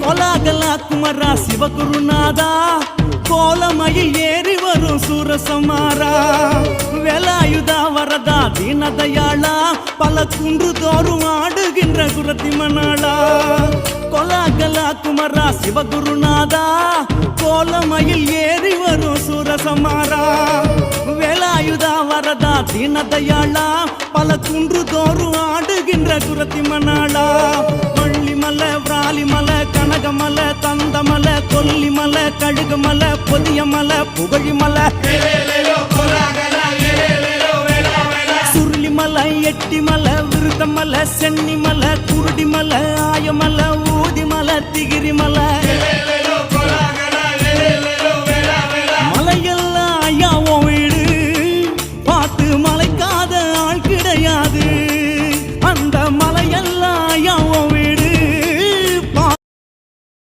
கொலாகலா குமரா சிவகுருநாதா கோலமயில் ஏறி வரும் சூரசமாரா வேலாயுதா வரதா தீனதயாளா பல குன்று தோறும் ஆடுகின்ற குரத்தி மணாளா கொலாகலா குமரா சிவகுருநாதா கோலமயில் ஏறி வரும் சூரசமாரா வேலாயுதா வரதா தீனதயாளா பல குன்று தோறும் ஆடுகின்ற குரத்தி மணாளா வள்ளிமலை விராலிமலை கனகமலை தந்தமலை கொல்லிமலை கழுகுமலை பொதியமலை புகழிமலை சுருளிமலை எட்டிமலை விருத்தமலை சென்னிமலை குருடிமலை ஆயமலை